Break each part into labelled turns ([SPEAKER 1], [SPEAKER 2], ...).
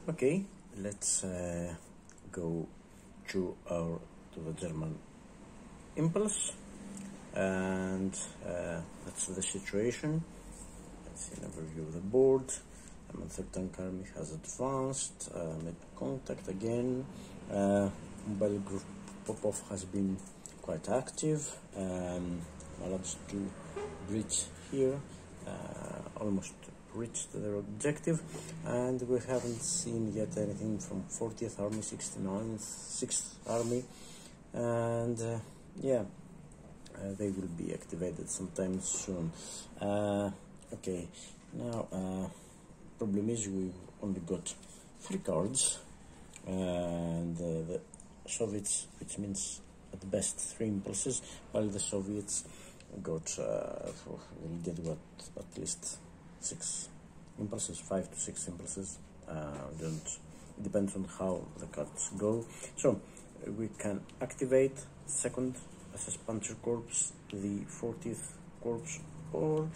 [SPEAKER 1] Okay, let's go to the German impulse, and that's the situation. Let's see an overview of the board. Third tank army has advanced, made contact again. Mobile group Popov has been quite active, managed to breach here, almost reached their objective, and we haven't seen yet anything from 40th Army, 69th, 6th Army, and they will be activated sometime soon. Okay, now problem is we only got 3 cards, and the Soviets, which means at best 3 impulses, while the Soviets got will get what, at least 6 impulses, 5 to 6 impulses. Don't depends on how the cards go. So we can activate 2nd SS Panzer Corps, the 40th Corps, or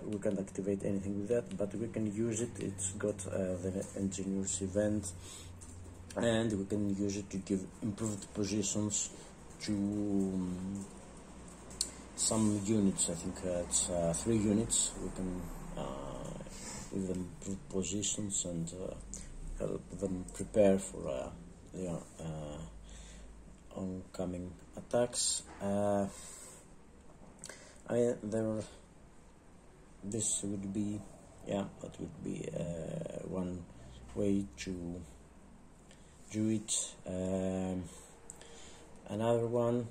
[SPEAKER 1] we can activate anything with that, but we can use it. It's got the engineer's event, and we can use it to give improved positions to some units. I think it's 3 units. We can give them improved positions and help them prepare for their oncoming attacks. This would be, that would be one way to do it. Another one,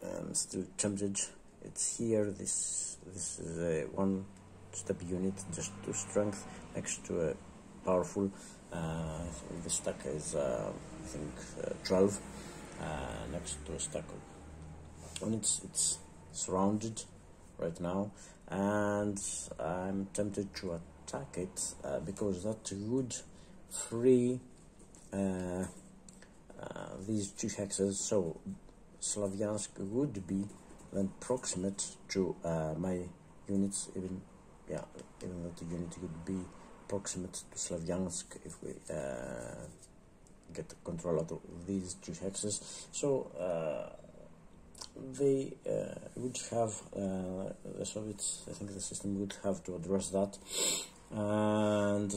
[SPEAKER 1] I'm still tempted. It's here. This is a 1-step unit, just to strength next to a powerful. The stack is I think 12 next to a stack of, and it's surrounded right now, and I'm tempted to attack it because that would free these 2 hexes. So Slavyansk would be then proximate to my units, even that the unit would be proximate to Slavyansk if we get control of these 2 hexes. So they would have, the Soviets, I think the system would have to address that, and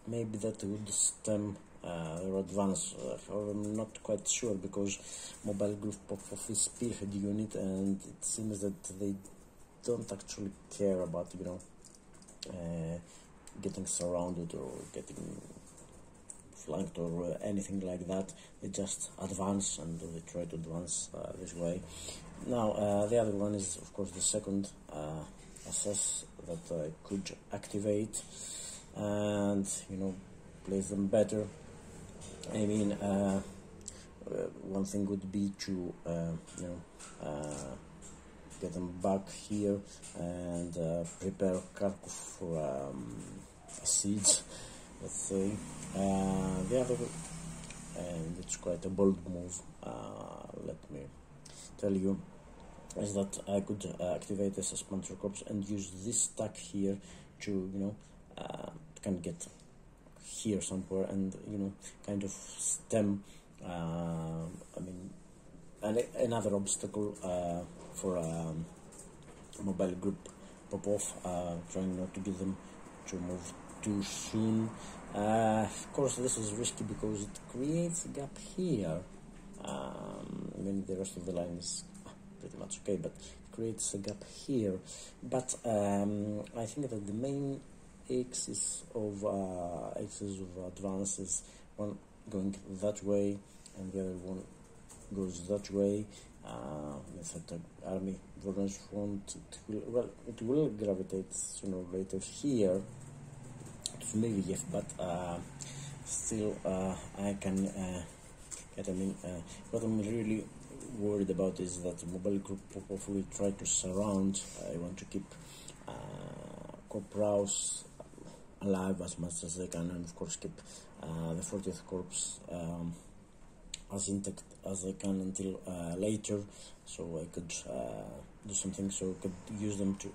[SPEAKER 1] maybe that would stem their advance. However, I'm not quite sure, because Mobile Group Popov is spearhead unit, and it seems that they don't actually care about getting surrounded or getting flanked or anything like that. They just advance, and they try to advance this way. Now the other one is of course the 2nd SS that I could activate and place them better. I mean, one thing would be to get them back here and prepare Kharkov for a siege, let's say. The other, and it's quite a bold move, let me tell you, is that I could activate SS Panzer Corps and use this stack here to kind of get here somewhere and kind of stem another obstacle for Mobile Group Popov, trying not to get them to move too soon. Of course this is risky because it creates a gap here. The rest of the line is pretty much okay, but it creates a gap here. But I think that the main axis of advance is one going that way and the other one goes that way. The 3rd Army Voronezh front, it will gravitate sooner or later here to Zmiyev, but still I can what I'm really worried about is that Mobile Group Popov will try to surround. I want to keep Corporals alive as much as I can, and of course keep the 40th Corps as intact as I can until later, so I could do something, so I could use them to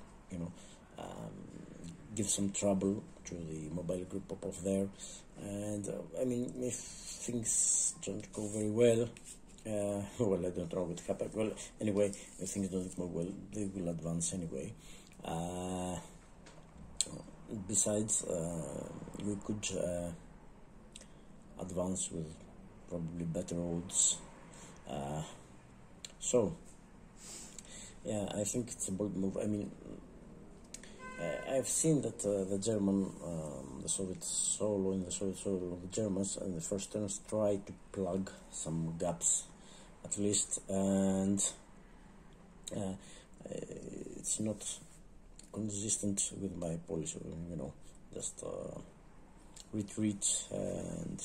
[SPEAKER 1] give some trouble to the mobile group Popov there. And I mean, if things don't go very well, well, I don't know what happened. Well, anyway, if things don't go well, they will advance anyway. Besides, we could advance with probably better odds. So, yeah, I think it's a bold move. I mean, I've seen that the German, the Soviet solo, in the Soviet solo, the Germans in the first turns try to plug some gaps, at least, and it's not consistent with my policy, you know, just retreat and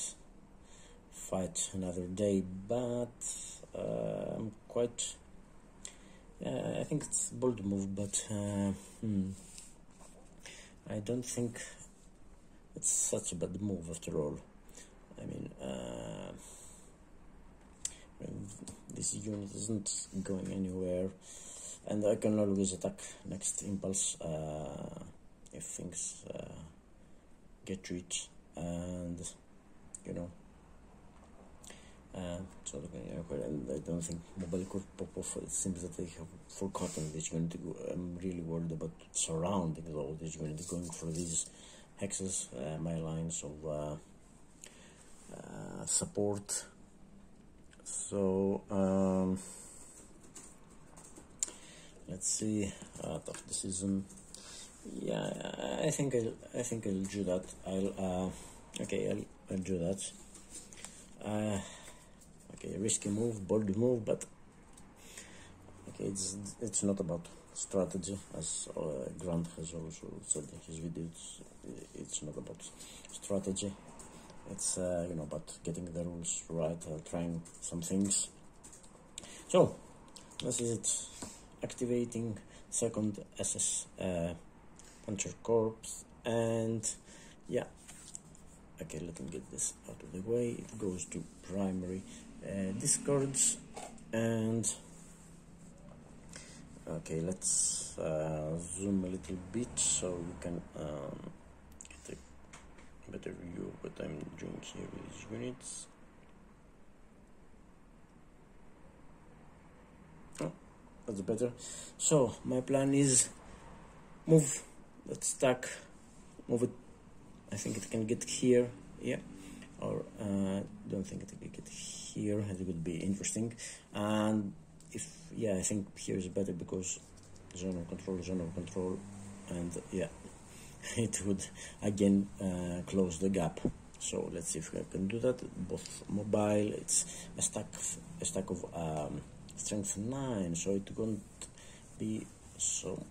[SPEAKER 1] fight another day. But I'm quite, I think it's a bold move, but I don't think it's such a bad move after all. I mean, this unit isn't going anywhere, and I can always attack next impulse if things get to it, and you know. So and I don't think mobile group Popov, it seems that they have forgotten this unit. I'm really worried about surrounding all this unit, going for these hexes, my lines of support. So let's see, tough decision. Yeah, I think I'll do that. I'll do that. Okay, risky move, bold move, but okay, it's not about strategy, as Grant has also said in his videos. It's not about strategy. It's you know, about getting the rules right, trying some things. So this is it. Activating second SS Puncher Corps, and yeah. Okay, let me get this out of the way. It goes to primary discards, and okay, let's zoom a little bit so we can get a better view of what I'm doing here with these units. Oh, that's better. So my plan is move that stack, move it. I think it can get here, yeah, or don't think it can get here. It would be interesting, and if I think here is better because zone of control, and yeah, it would again close the gap. So let's see if I can do that. Both mobile, it's a stack of strength 9, so it won't be so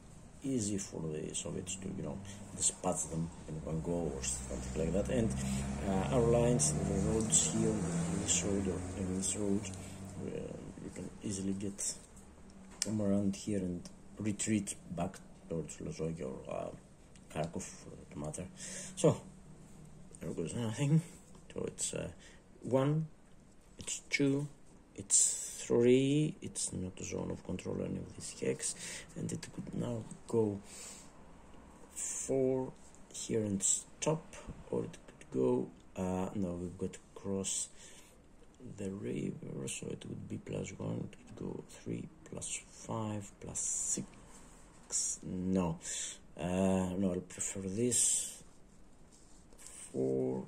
[SPEAKER 1] easy for the Soviets to, you know, dispatch them in one go or something like that. And our lines, the roads here, this road or in this road, you can easily get them around here and retreat back towards Lozoy or Kharkov, for that matter. So there goes nothing. So it's 1, it's 2, it's 3, it's not a zone of control any of this hex, and it could now go 4 here and stop, or it could go no, we've got to cross the river, so it would be +1, it could go 3 +5 +6, no, no, I'll prefer this 4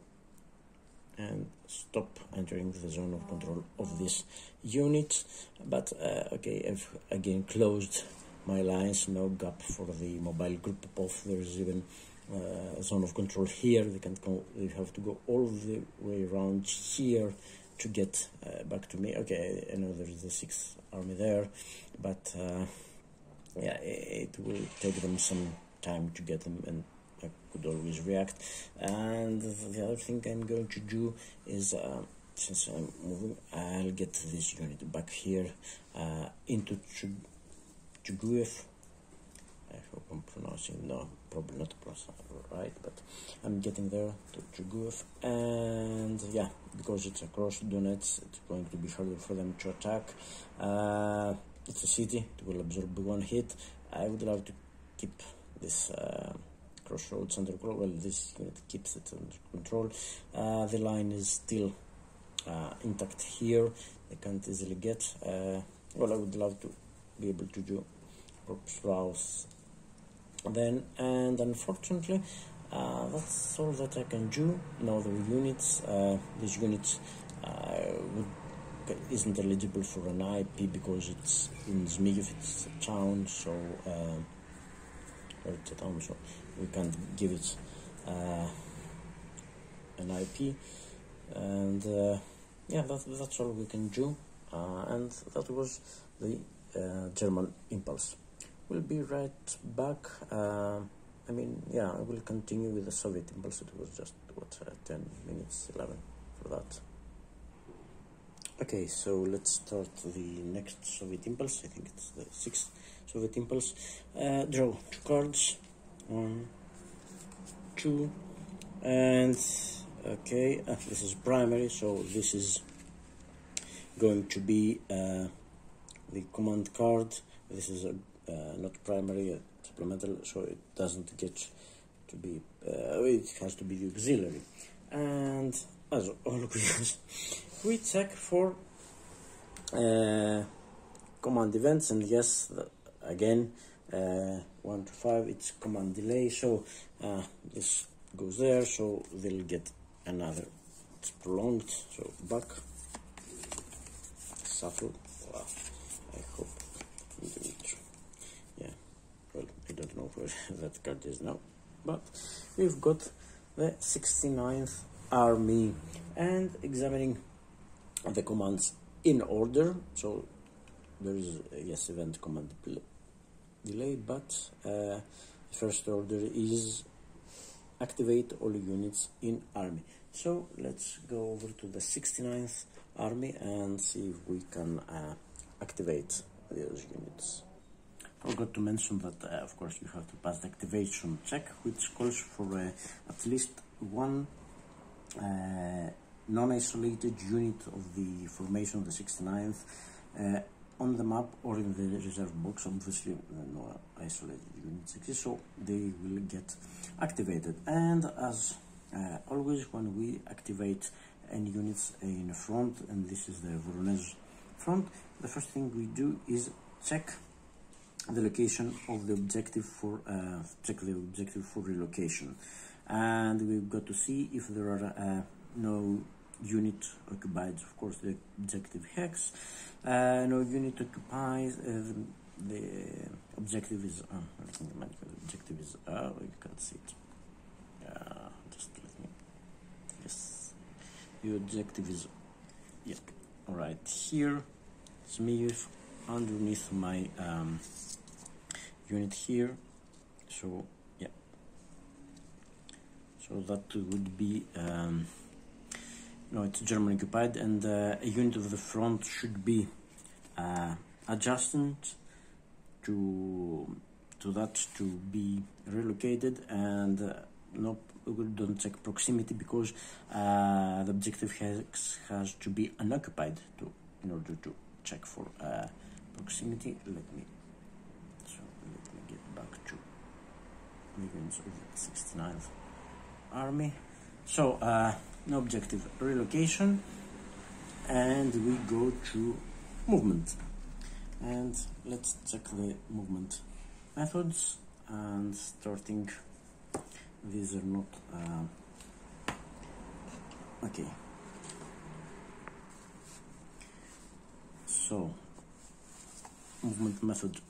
[SPEAKER 1] and stop entering the zone of control of this unit. But okay, I've again closed my lines, no gap for the mobile group Popov. There's even a zone of control here. They can't go, they have to go all the way around here to get back to me. Okay, I know there's the 6th army there, but yeah, it will take them some time to get them, and I could always react. And the other thing I'm going to do is, since I'm moving, I'll get this unit back here into Zmiyev. I hope I'm pronouncing, no, probably not pronouncing right, but I'm getting there to Zmiyev. And yeah, because it's across Donetsk, it's going to be harder for them to attack. It's a city, it will absorb one hit. I would love to keep this crossroads under control. Well, this unit keeps it under control. The line is still intact here. They can't easily get. Well, I would love to be able to do corpus browse then, and unfortunately that's all that I can do. Now the units, these units isn't eligible for an IP because it's in Zmiyev, it's a town, so or it's a town, so we can't give it an IP, and yeah, that's all we can do, and that was the German impulse. We'll be right back. I mean, yeah, I will continue with the Soviet impulse. It was just, what, 10 minutes, 11 for that. Okay, so let's start the next Soviet impulse. I think it's the 6th Soviet impulse. Draw 2 cards. 1, 2, and okay, this is primary, so this is going to be the command card. This is not primary, supplemental, so it doesn't get to be, it has to be the auxiliary. And as always, we check for command events, and yes, again, 1 to 5, it's command delay, so this goes there, so they'll get another, it's prolonged, so back, shuffle. Wow, I hope, yeah, well, I don't know where that card is now, but we've got the 69th Army, and examining the commands in order, so there is yes, event command delay, but first order is activate all units in Army. So let's go over to the 69th Army and see if we can activate those units. Forgot to mention that of course you have to pass the activation check, which calls for at least one non-isolated unit of the formation of the 69th on the map or in the reserve box. Obviously no isolated units exist, so they will get activated. And as always, when we activate any units in front, and this is the Voronezh front, the first thing we do is check the location of the objective for relocation, and we've got to see if there are no unit occupied. Of course, the objective hex, no unit occupies. The objective is you can't see it. Just let me. Yes, the objective is right here. Zmiyev underneath my unit here. So yeah. So that would be. No, it's German occupied, and a unit of the front should be adjacent to that to be relocated, and no, we don't check proximity because the objective has to be unoccupied in order to check for proximity. Let me get back to the units of the 69th Army. So no objective relocation, and we go to movement, and let's check the movement methods. And starting, these are not okay. So movement method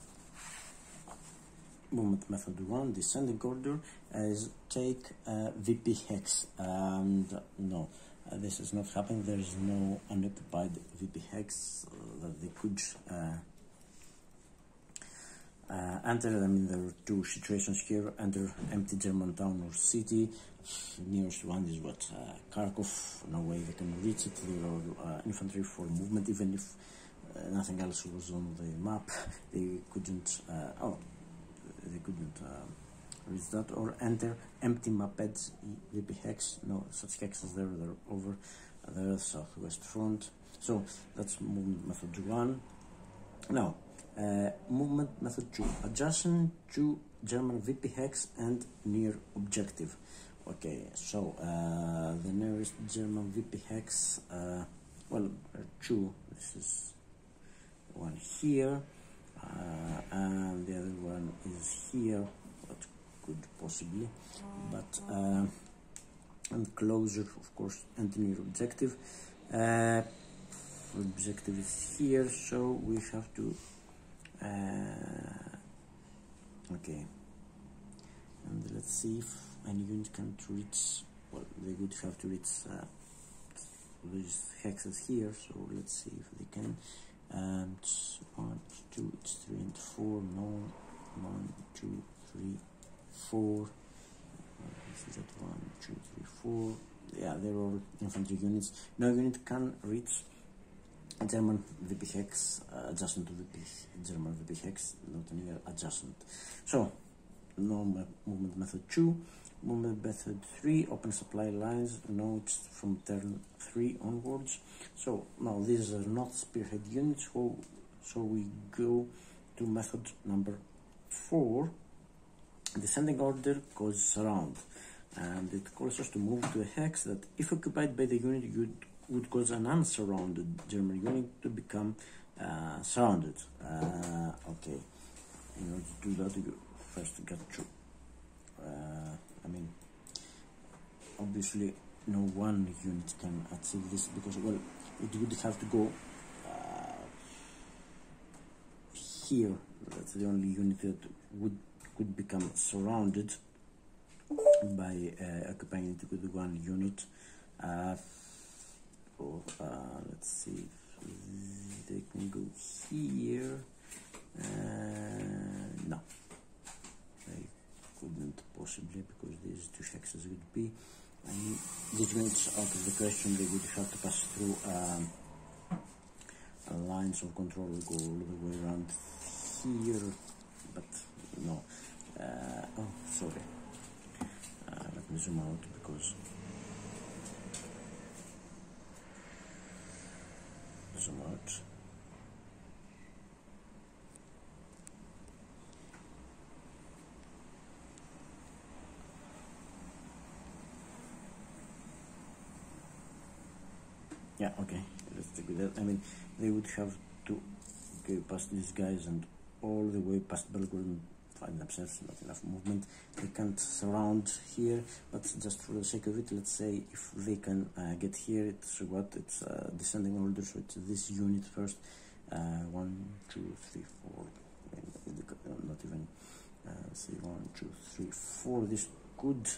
[SPEAKER 1] 1, descending order, is take VP hex, and no, this is not happening. There is no unoccupied VP hex that they could enter. I mean, there are two situations here: enter empty German town or city. Nearest one is what, Kharkov. No way they can reach it. They are infantry for movement, even if nothing else was on the map. They couldn't. They couldn't reach that, or enter empty mappeds VP hex. No such hexes there. They're over the southwest front. So that's movement method 1. Now movement method 2, adjacent to German VP hex and near objective. Okay, so the nearest German VP hex, well, two. This is one here, and the other one is here. What could possibly, but and closer, of course, and near objective. Objective is here, so we have to. Okay, and let's see if any unit can reach. Well, they would have to reach these hexes here. So let's see if they can. It's 1, 2, it's 3 and 4. No, 1, 2, 3, 4. This is at 1, 2, 3, 4. Yeah, they're all infantry units. No unit can reach a German VP hex, adjacent to German VP hex, not near adjacent. So, no movement method 2. Movement method 3, open supply lines, notes from turn 3 onwards. So, now these are not spearhead units, so we go to method number 4. Descending order goes surround, and it calls us to move to a hex that, if occupied by the unit, would cause an unsurrounded German unit to become surrounded. Okay, in order to do that, you first got to, I mean, obviously no one unit can achieve this, because, well, it would have to go here. That's the only unit that could become surrounded by occupying it with one unit. Let's see if they can go here. No, they couldn't possibly, because these two hexes would be, I mean, these units out of the question. They would have to pass through lines of control, go all the way around here, but no. Oh, sorry, let me zoom out, because zoom out. Yeah, okay, let's take that. I mean, they would have to go past these guys and all the way past Belgorod and find themselves not enough movement. They can't surround here, but just for the sake of it, let's say if they can get here, it's what? It's descending order, so it's this unit first. 1, 2, 3, 4. Not even. Say 1, 2, 3, 4. This could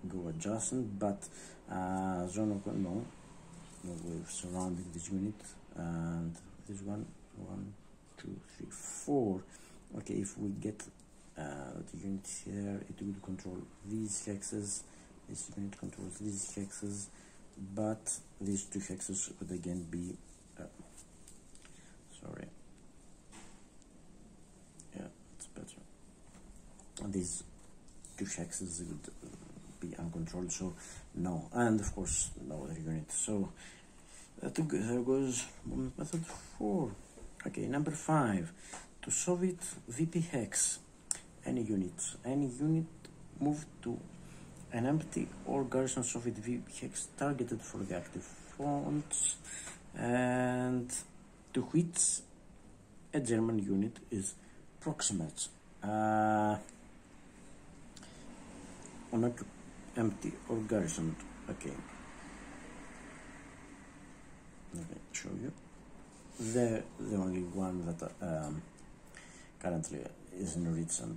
[SPEAKER 1] go adjacent, but zone of no way of surrounding this unit, and this one. 1, 2, 3, 4. Okay, if we get the unit here, it will control these hexes. This unit controls these hexes, but these two hexes would again be sorry, yeah, it's better. And these two hexes would be uncontrolled, so no, and of course no other unit. So there goes movement method 4. Okay, number 5. To Soviet VP hex, any unit move to an empty or garrison Soviet VP hex targeted for the active front, and to which a German unit is proximate. On empty or garrisoned. Okay. Let me show you. The only one that currently is in reach, and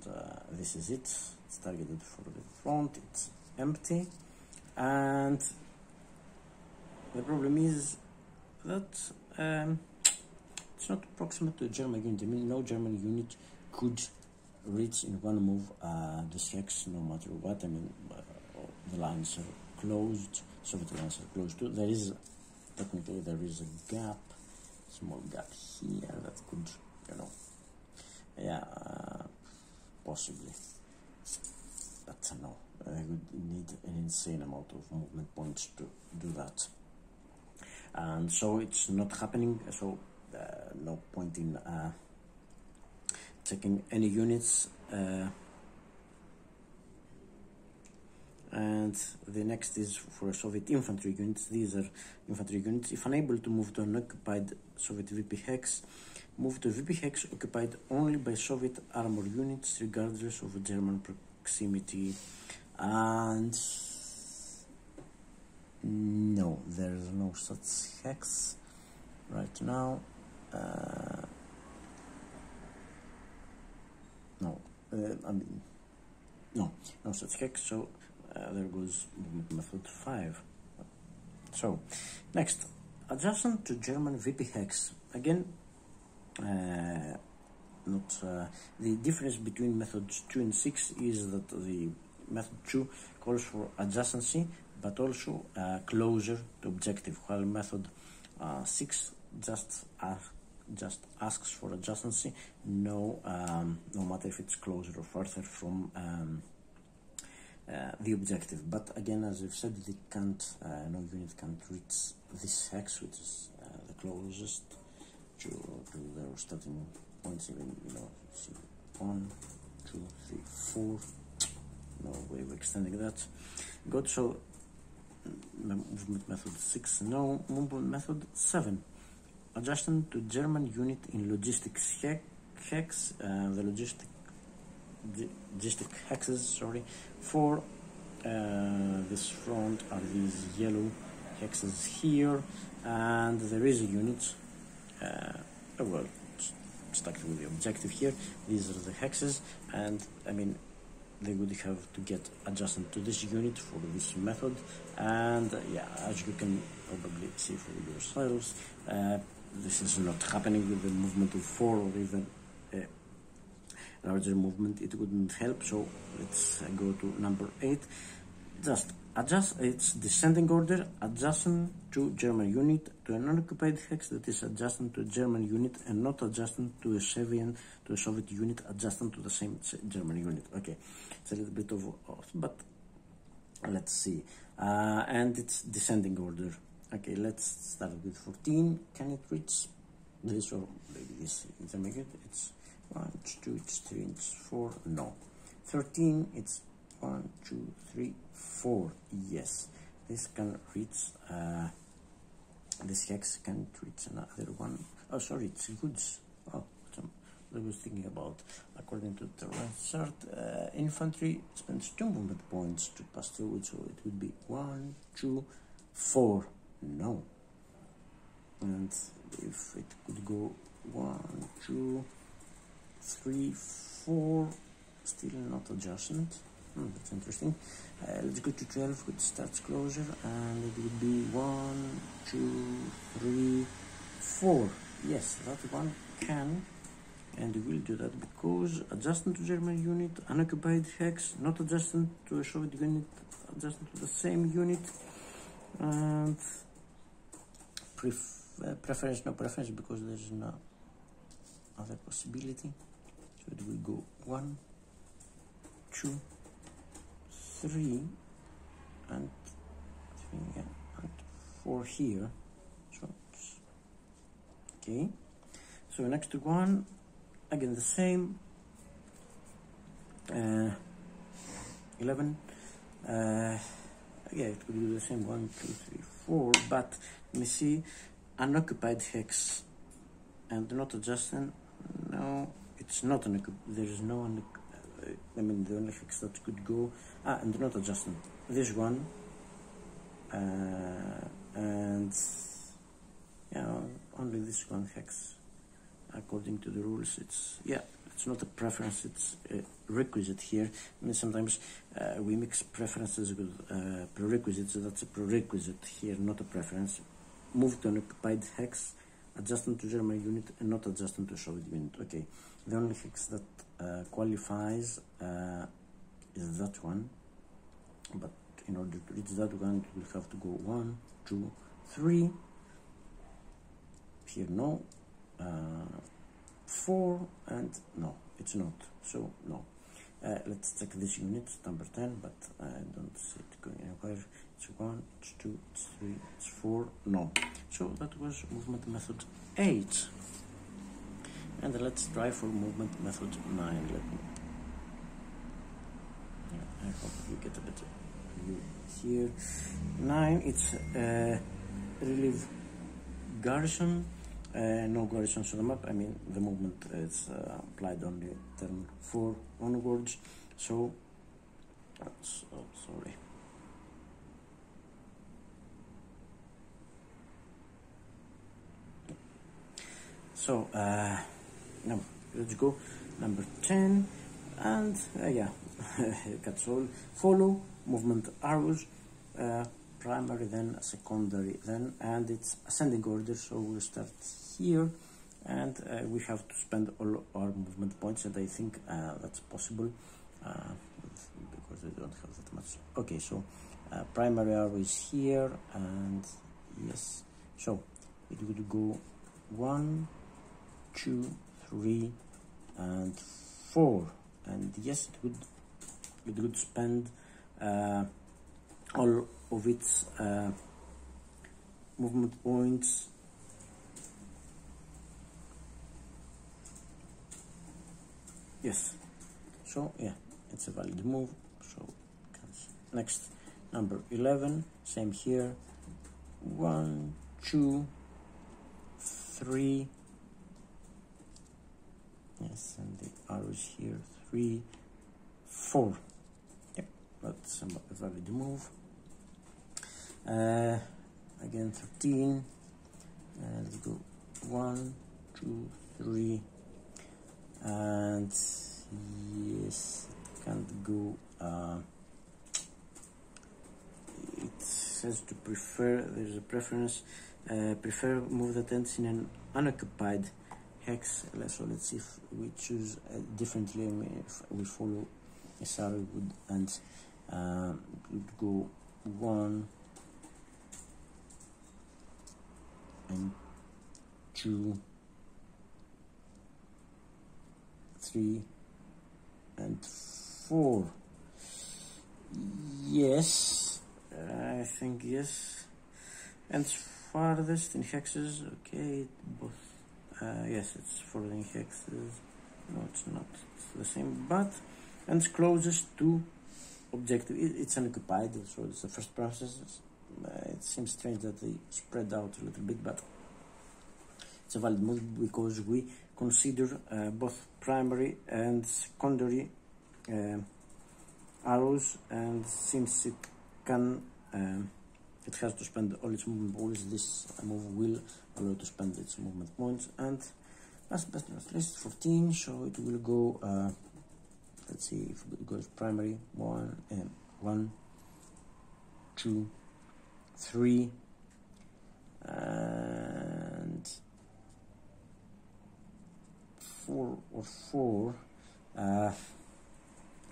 [SPEAKER 1] this is it. It's targeted for the front. It's empty, and the problem is that it's not proximate to a German unit. I mean, no German unit could reach in one move this hex, no matter what. I mean, the lines are closed. Soviet lines are closed too. There is technically a gap. Small gap here that could, yeah, possibly, but no, I would need an insane amount of movement points to do that, and so it's not happening. So no point in checking any units And the next is for Soviet infantry units. These are infantry units. If unable to move to an occupied Soviet VP hex, move to VP hex occupied only by Soviet armor units, regardless of German proximity. And no, there is no such hex right now. No such hex. So there goes movement method 5. So next, adjacent to German VP hex. Again, the difference between methods 2 and 6 is that the method 2 calls for adjacency, but also closer to objective, while method 6 just asks for adjacency, no matter if it's closer or further from the objective. But again, as I've said, they can't, no unit can't reach this hex, which is the closest to their starting points. Even, see 1, 2, 3, 4. No way of extending that. Good. So movement method 6, no. Movement method 7, adjacent to German unit in logistics hex. The logistic hexes, for this front are these yellow hexes here, and there is a unit stuck with the objective here. These are the hexes, and I mean they would have to get adjacent to this unit for this method. And yeah, as you can probably see for yourselves, this is not happening with the movement of 4 or even larger movement. It wouldn't help. So let's go to number 8. Just adjust its descending order, adjacent to German unit to an unoccupied hex that is adjacent to a German unit and not adjacent to a Soviet unit adjacent to the same German unit. Okay, it's a little bit of off, but let's see. And it's descending order. Okay, let's start with 14. Can it reach this or maybe this? It's 1, 2, it's 3, it's 4. No. 13. It's 1, 2, 3, 4. Yes, this can reach. This hex can reach another one. Oh, sorry, it's goods. Oh, I was thinking about. According to the chart, infantry spends 2 movement points to pass through it, so it would be 1, 2, 4. No. And if it could go 1, 2, 3, 4, still not adjacent. That's interesting. Let's go to 12, which starts closer, and it would be 1, 2, 3, 4. Yes, that one can, and we will do that because adjacent to German unit, unoccupied hex, not adjacent to a Soviet unit, adjacent to the same unit, and preference, no preference, because there's no other possibility. So it will go 1, 2, 3, and 4 here. So okay. So next one, again the same. 11. Yeah, it could be the same. 1, 2, 3, 4. But let me see, unoccupied hex and not adjacent. No, it's not an. There is no. I mean, the only hex that could go. And not adjacent. This one. And yeah, only this one hex. According to the rules, it's not a preference, it's a requisite here. I mean, sometimes we mix preferences with prerequisites, so that's a prerequisite here, not a preference. Move to an occupied hex, adjacent to German unit and not adjacent to Soviet unit. Okay, the only hex that qualifies is that one, but in order to reach that one, you will have to go 1, 2, 3. Here, no. 4, and no, it's not, so no. Let's check this unit, number 10, but I don't see it going anywhere. It's 1, it's 2, it's 3, it's 4, no. So that was movement method 8. And let's try for movement method 9. I hope you get a bit here. 9, it's relieve garrison. No garrisons on the map. I mean, the movement is applied only turn 4 onwards. So, sorry. So, now let's go number 10, and yeah, that's all. Follow movement arrows, primary, then secondary, then, and it's ascending order. So we'll start here, and we have to spend all our movement points, and I think that's possible because I don't have that much. Okay, so primary arrow is here, and yes, so it would go 1, 2, 3, and 4, and yes, it would spend all of its movement points. Yes, so yeah, it's a valid move. So next, number 11, same here. 1, 2, 3. Yes, and the arrows here, 3, 4. Yep, that's a valid move. Again, 13. Let's go 1, 2, 3, and yes, it can't go. It says to prefer. There's a preference. Prefer move that ends in an unoccupied hex. So let's see if we choose differently. I mean, if we follow this arrow, would and would go 1 and 2, 3, and 4. Yes, I think yes. And farthest in hexes. Okay, both. Yes, it's for the hexes. No, it's not. It's the same, but and it's closest to objective. It's unoccupied, so it's the first process. It seems strange that they spread out a little bit, but it's a valid move because we consider both primary and secondary arrows, and since it can. It has to spend all its movement points. This move will allow to spend its movement points. And last but not least, 14. So it will go. Let's see if it goes primary. 1, 2, 3, and 4 or 4.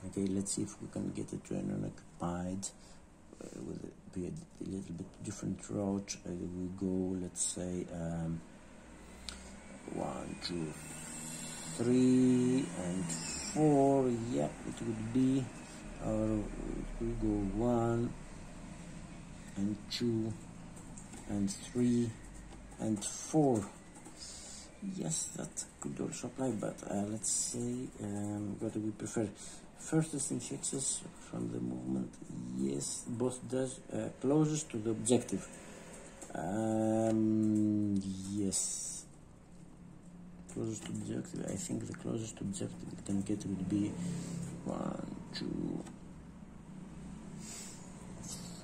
[SPEAKER 1] Okay, let's see if we can get it to an unoccupied. With a little bit different route. We go, let's say 1, 2, 3, and 4. Yeah, it would be, or we go 1 and 2 and 3 and 4. Yes, that could also apply, but let's say what do we prefer? First distinct hexes from the movement. Yes, both does closest to the objective. Yes, closest to objective. I think the closest objective we can get would be 1, 2,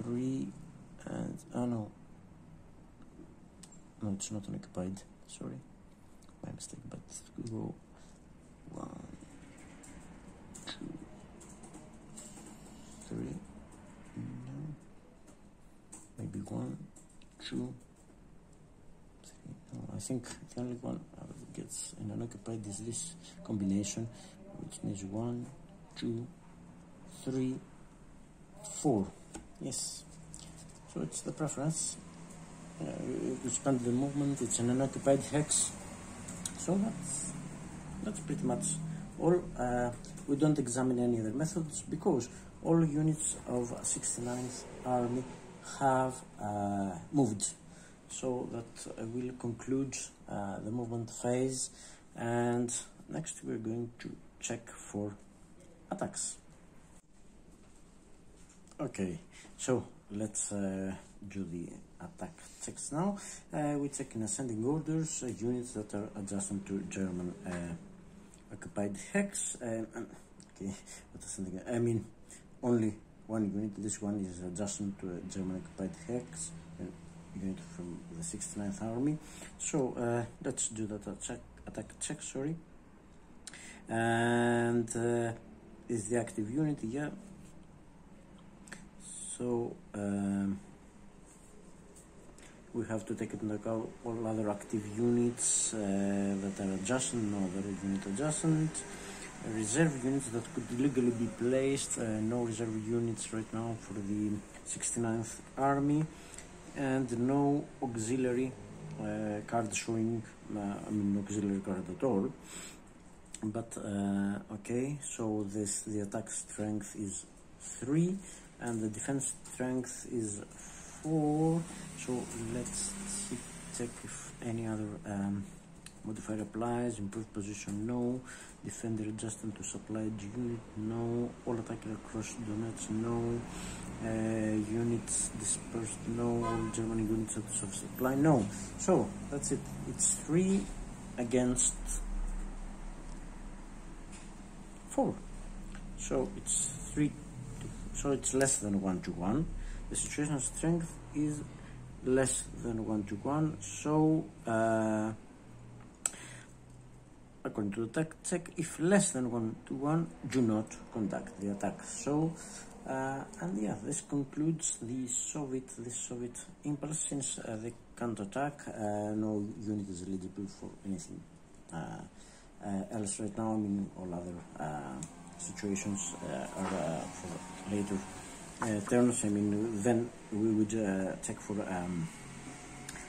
[SPEAKER 1] 3, and no, it's not unoccupied. Sorry, my mistake. But we go 1, 2, 3, no, maybe 1, 2, 3. No, I think the only one that gets in unoccupied is this combination, which means 1, 2, 3, 4. Yes, so it's the preference. You spend the movement. It's an unoccupied hex. So that's pretty much all. We don't examine any other methods because all units of 69th Army have moved. So that will conclude the movement phase, and next we're going to check for attacks. Okay, so let's do the attack checks now. We check in ascending orders units that are adjacent to German occupied hex. Okay, but ascending, I mean only one unit. This one is adjacent to a German occupied hex, a unit from the 69th Army. So let's do that attack check. Sorry, and is the active unit? Yeah. So we have to take into account all other active units that are adjacent, no other unit adjacent, reserve units that could legally be placed, no reserve units right now for the 69th Army, and no auxiliary card showing, I mean no auxiliary card at all. But okay, so the attack strength is 3 and the defense strength is 4. So let's check if any other modifier applies. Improved position, no. Defender adjusted to supplied unit, no. All attacker across donates, no. Units dispersed, no. All German units out of supply, no. So that's it. It's 3 against 4. So it's 3. So it's less than 1 to 1. The situational strength is less than 1 to 1. So according to the attack check, if less than 1 to 1, do not conduct the attack. So and yeah, this concludes the Soviet impulse. Since they can't attack, no unit is eligible for anything else right now. I mean, all other situations are for later turns. I mean, then we would check for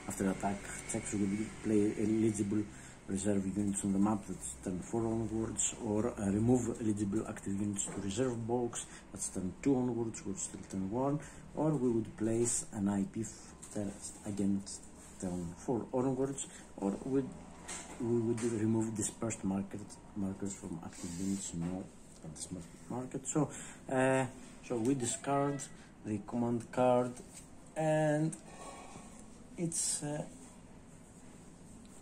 [SPEAKER 1] after attack checks, we would play eligible reserve units on the map, that's turn 4 onwards, or remove eligible active units to reserve box, that's turn 2 onwards, would still turn 1, or we would place an IP against turn 4 onwards, or we would remove dispersed markers from active units, no dispersed market. So so we discard the command card, and it's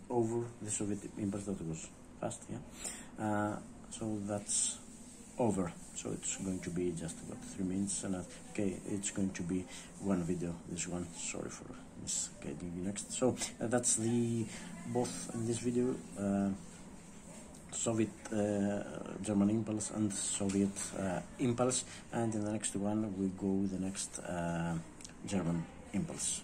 [SPEAKER 1] over. The Soviet impulse. That was fast, yeah. So that's over. So it's going to be just about 3 minutes, and okay, it's going to be one video. This one. Sorry for misguiding you next. So that's the both in this video. Soviet German impulse and Soviet impulse, and in the next one we go with the next German impulse.